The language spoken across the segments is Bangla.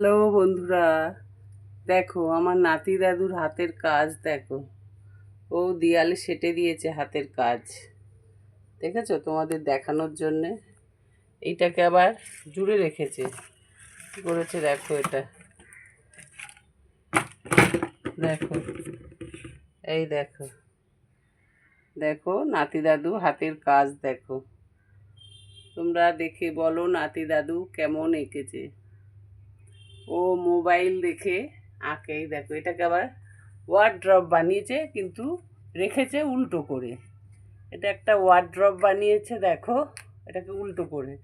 হ্যালো বন্ধুরা, দেখো আমার নাতি দাদুর হাতের কাজ দেখো। ও দেয়ালে সেঁটে দিয়েছে হাতের কাজ। দেখেছো? তোমাদের দেখানোর জন্যে এইটাকে আবার জুড়ে রেখেছে। কী করেছে দেখো, এটা দেখো, এই দেখো, দেখো নাতি দাদু হাতের কাজ দেখো। তোমরা দেখে বলো নাতি দাদু কেমন এঁকেছে। ও মোবাইল দেখে আঁকে। এই দেখো, এটাকে আবার ওয়ার্ড্রপ বানিয়েছে, কিন্তু রেখেছে উল্টো করে। এটা একটা ওয়ার্ড্রপ বানিয়েছে দেখো, এটাকে উল্টো করে।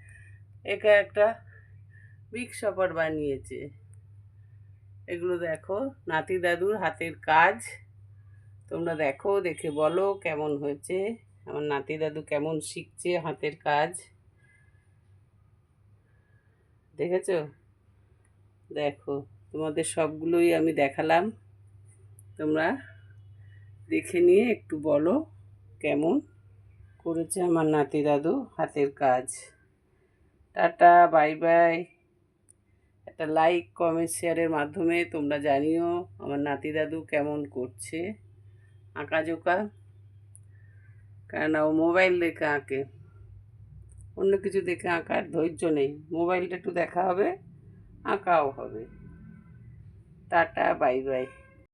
একে একটা বিগ শপার বানিয়েছে। এগুলো দেখো নাতি দাদুর হাতের কাজ। তোমরা দেখো, দেখে বলো কেমন হয়েছে, আমার নাতি দাদু কেমন শিখছে হাতের কাজ। দেখেছো? দেখো, তোমাদের সবগুলোই আমি দেখালাম। তোমরা দেখে নিয়ে একটু বলো কেমন করেছে আমার নাতি দাদু হাতের কাজ। Tata, bye bye. একটা লাইক, কমেন্ট, শেয়ারের মাধ্যমে তোমরা জানিও আমার নাতি দাদু কেমন করছে আঁকাঝোঁকা। কেননা ও মোবাইল দেখে আঁকে, অন্য কিছু দেখে আঁকার ধৈর্য নেই। মোবাইলটা একটু দেখা হবে, আঁকাও হবে। Tata, bye bye.